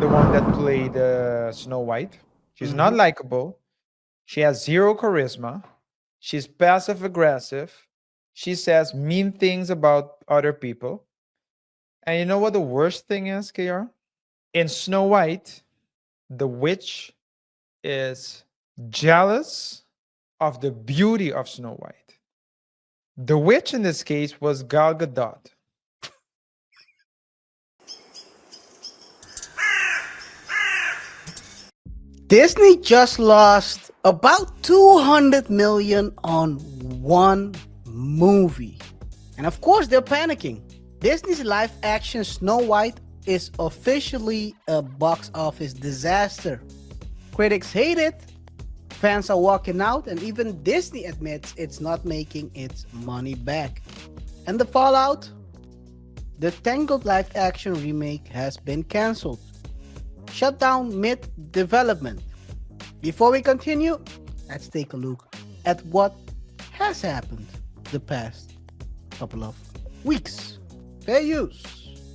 the one that played Snow White. She's not likable. She has zero charisma. She's passive aggressive. She says mean things about other people. And you know what the worst thing is, KR? In Snow White, the witch is jealous of the beauty of Snow White. The witch in this case was Gal Gadot. Disney just lost about 200 million on one movie. And of course, they're panicking. Disney's live action Snow White is officially a box office disaster. Critics hate it, fans are walking out, and even Disney admits it's not making its money back. And the fallout? The Tangled live action remake has been cancelled, shut down mid-development. Before we continue, let's take a look at what has happened the past couple of weeks. Fair use.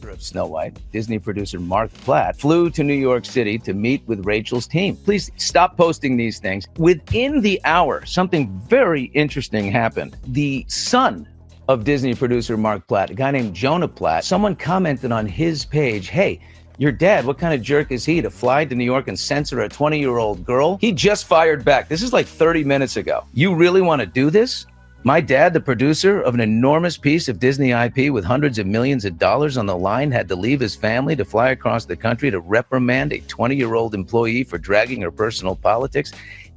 Of Snow White, Disney producer Mark Platt flew to New York City to meet with Rachel's team. Please stop posting these things. Within the hour, something very interesting happened. The son of Disney producer Mark Platt, a guy named Jonah Platt, someone commented on his page, "Hey, your dad, what kind of jerk is he to fly to New York and censor a 20-year-old girl?" He just fired back. This is like 30 minutes ago. You really want to do this? My dad, the producer of an enormous piece of Disney IP with hundreds of millions of dollars on the line, had to leave his family to fly across the country to reprimand a 20-year-old employee for dragging her personal politics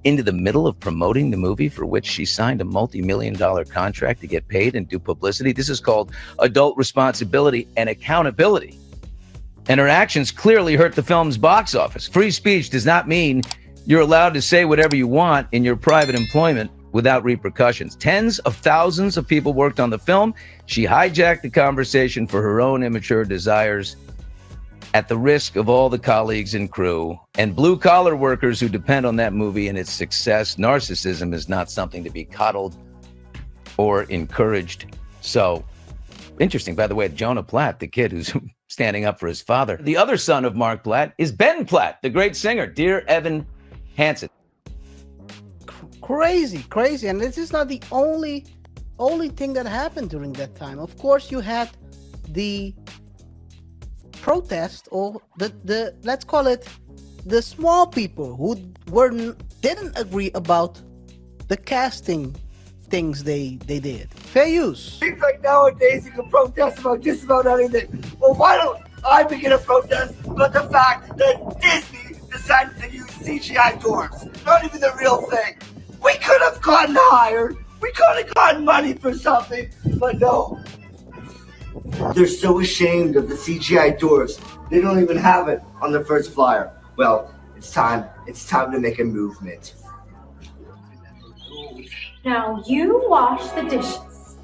into the middle of promoting the movie for which she signed a multi-million-dollar contract to get paid and do publicity. This is called adult responsibility and accountability. And her actions clearly hurt the film's box office. Free speech does not mean you're allowed to say whatever you want in your private employment without repercussions. Tens of thousands of people worked on the film. She hijacked the conversation for her own immature desires at the risk of all the colleagues and crew and blue-collar workers who depend on that movie and its success. Narcissism is not something to be coddled or encouraged. So, interesting, by the way, Jonah Platt, the kid who's standing up for his father. The other son of Mark Platt is Ben Platt, the great singer, Dear Evan Hansen. Crazy. And this is not the only thing that happened during that time. Of course, you had the protest, or the let's call it the small people who didn't agree about the casting things they did. Fair use. Seems like nowadays you can protest about just about anything. Well, why don't I begin a protest about the fact that Disney decided to use CGI dwarfs? Not even the real thing. We could have gotten hired. We could have gotten money for something, but no. They're so ashamed of the CGI dwarfs. They don't even have it on the first flyer. Well, it's time to make a movement. Now you wash the dishes.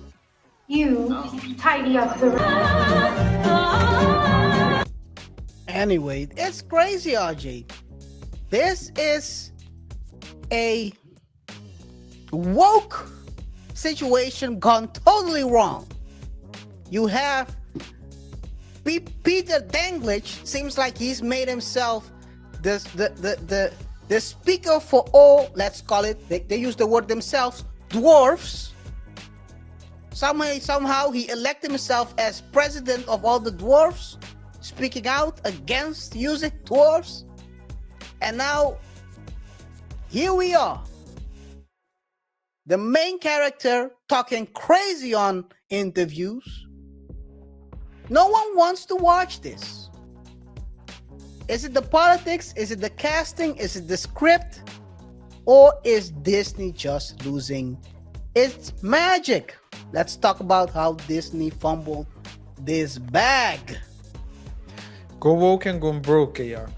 You tidy up the room. Anyway, it's crazy, RJ. This is a woke situation gone totally wrong. You have Peter Dinklage, seems like he's made himself the speaker for all, let's call it, they use the word themselves, dwarfs. Somehow he elected himself as president of all the dwarfs, speaking out against using dwarfs. And now, here we are. The main character talking crazy on interviews. No one wants to watch this. Is it the politics? Is it the casting? Is it the script? Or is Disney just losing its magic? Let's talk about how Disney fumbled this bag. Go woke and go broke, KR.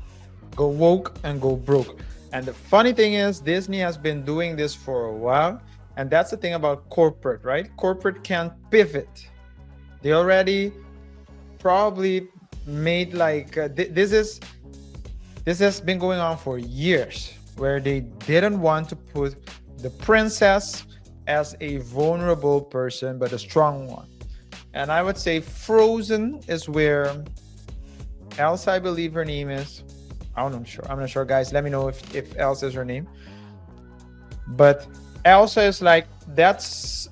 Go woke and go broke. And the funny thing is, Disney has been doing this for a while. And that's the thing about corporate, right? Corporate can't pivot. They already probably made like, this has been going on for years, where they didn't want to put the princess as a vulnerable person, but a strong one. And I would say Frozen is where Elsa, I believe her name is, I'm not sure. I'm not sure, guys. Let me know if Elsa is her name. But Elsa is like, that's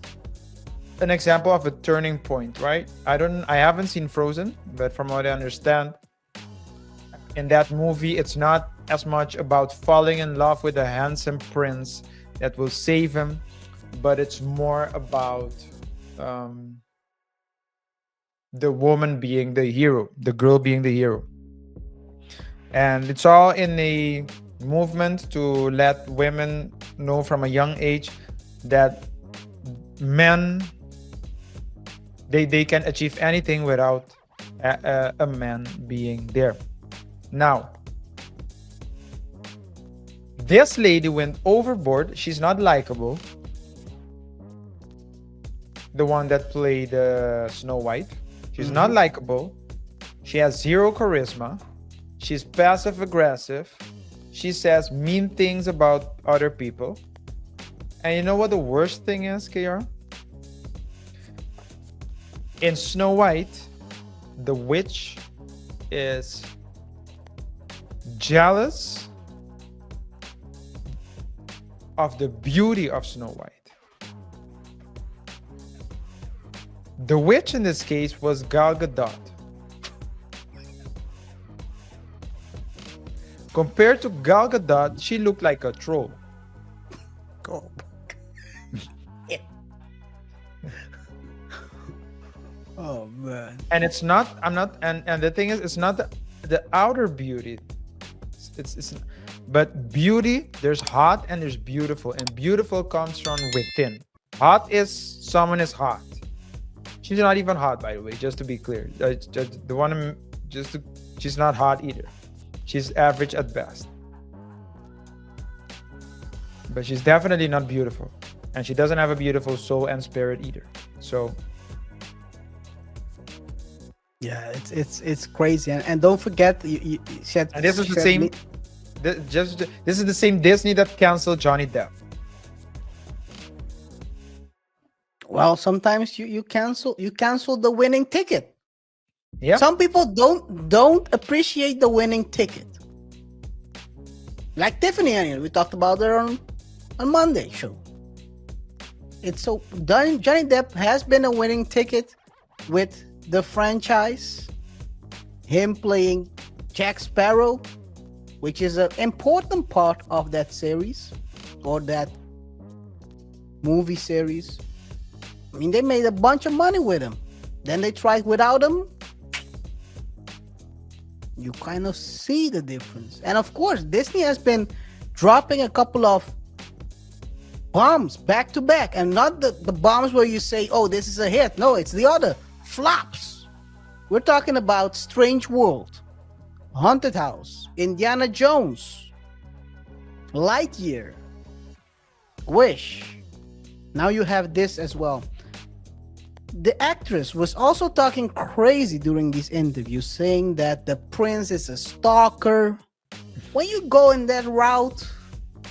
an example of a turning point, right? I haven't seen Frozen, but from what I understand, in that movie, it's not as much about falling in love with a handsome prince that will save him, but it's more about the woman being the hero, the girl being the hero. And it's all in a movement to let women know from a young age that men, they can achieve anything without a man being there. Now, this lady went overboard. She's not likable. The one that played Snow White. She's not likable. She has zero charisma. She's passive aggressive. She says mean things about other people. And you know what the worst thing is, KR? In Snow White, the witch is jealous of the beauty of Snow White. The witch in this case was Gal Gadot. Compared to Gal Gadot, she looked like a troll. Oh, oh man. And it's not, and the thing is, it's not the outer beauty. It's but beauty, there's hot and there's beautiful, and beautiful comes from within. Hot is someone is hot. She's not even hot, by the way, just to be clear. She's not hot either. She's average at best. But she's definitely not beautiful. And she doesn't have a beautiful soul and spirit either. So Yeah, it's crazy. And don't forget, you said. and this is the same. This is the same Disney that canceled Johnny Depp. Well, sometimes you cancel the winning ticket. Yeah. Some people don't appreciate the winning ticket. Like Tiffany Onion, we talked about her on Monday show. It's so Johnny Depp has been a winning ticket with the franchise. Him playing Jack Sparrow, which is an important part of that series or that movie series. I mean, they made a bunch of money with him. Then they tried without him. You kind of see the difference. And of course, Disney has been dropping a couple of bombs back to back. And not the bombs where you say, oh, this is a hit. No, it's the other flops. We're talking about Strange World, Haunted House, Indiana Jones, Lightyear, Wish. Now you have this as well. The actress was also talking crazy during these interviews, saying that the prince is a stalker. When you go in that route,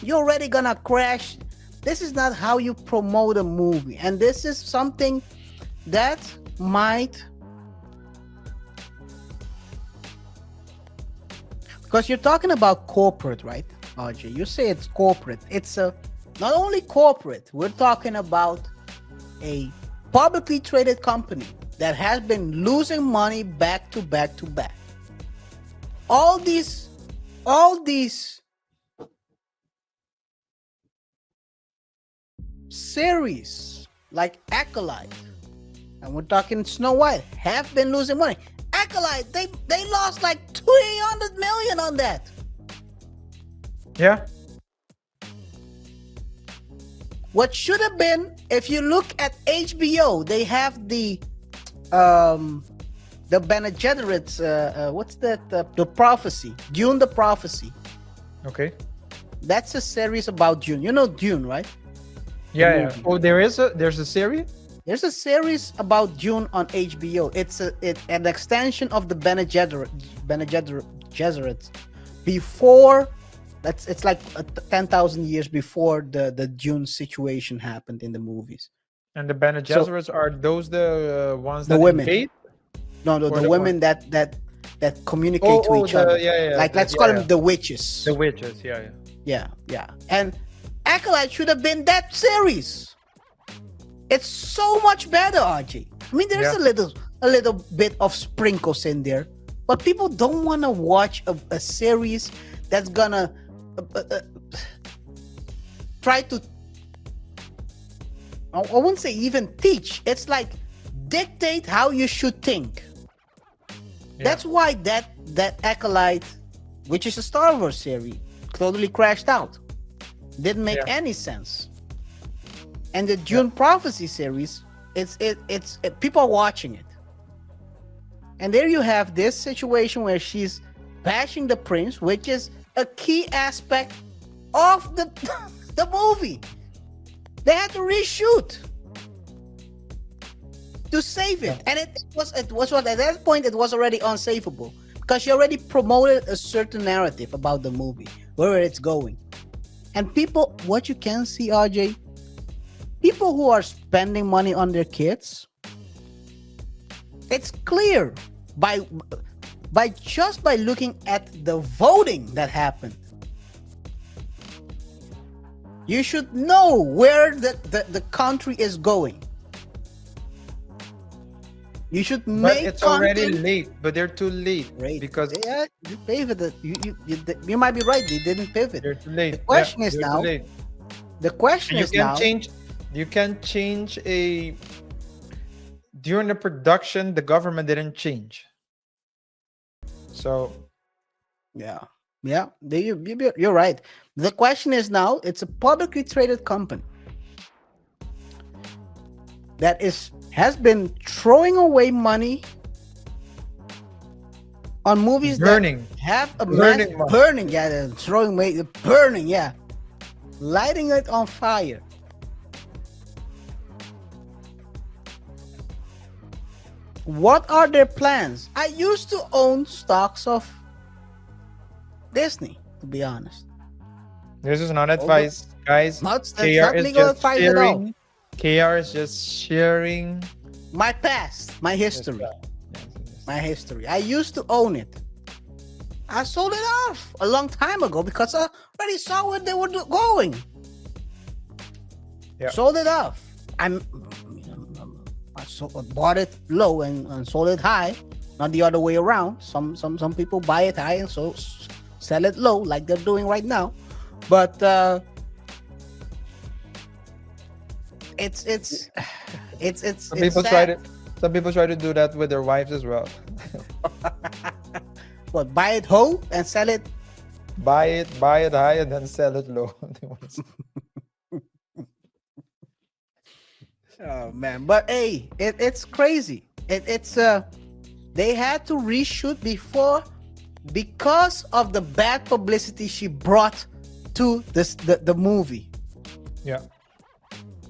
you're already gonna crash. This is not how you promote a movie. And this is something that might, because you're talking about corporate, right, RJ? You say it's corporate. It's not only corporate. We're talking about a publicly traded company that has been losing money back to back to back. All these series like Acolyte, and we're talking Snow White, have been losing money. Acolyte, they lost like 300 million on that. Yeah. What should have been, if you look at HBO, they have the Bene Gesserit's, what's that? The Prophecy, Dune the Prophecy. Okay. That's a series about Dune. You know Dune, right? Yeah. movie. Oh, there's a series? There's a series about Dune on HBO. It's an extension of the Bene Gesserit before. It's like 10,000 years before the Dune situation happened in the movies. And the Bene Gesserits are those the ones The that women. invade? No, Or the the women that that communicate to each other. Like let's call them the witches. The witches, Yeah. And Acolyte should have been that series. It's so much better, RJ. I mean, there's a little bit of sprinkles in there, but people don't want to watch a series that's gonna try to, I wouldn't say even teach. It's like dictate how you should think. That's why that Acolyte, which is a Star Wars series, totally crashed out. Didn't make any sense. And the Dune Prophecy series, it's people are watching it. And there you have this situation where she's bashing the prince, which is a key aspect of the the movie. They had to reshoot to save it, and it was what at that point it was already unsavable because she already promoted a certain narrative about the movie, where it's going. And people, what you can see, RJ, people who are spending money on their kids, it's clear by just by looking at the voting that happened. You should know where the country is going. You should make. But it's already late. But they're too late because you pivoted. You might be right. They didn't pivot. They're too late. The question is now. The question is now. You can change during the production. The government didn't change. So. Yeah. You're right. The question is now, it's a publicly traded company that has been throwing away money on movies that have a burning, throwing away, burning, lighting it on fire. What are their plans? I used to own stocks of Disney, to be honest. This is not advice, guys. KaiR is just sharing. KaiR is just sharing my past, my history. My history. I used to own it. I sold it off a long time ago because I already saw where they were going. Sold it off. I bought it low and sold it high, not the other way around. Some people buy it high and sell it low, like they're doing right now. But it's some people try to do that with their wives as well. What, buy it whole and sell it? Buy it high and then sell it low. Oh man, but hey, it's crazy. They had to reshoot before because of the bad publicity she brought to the movie. Yeah.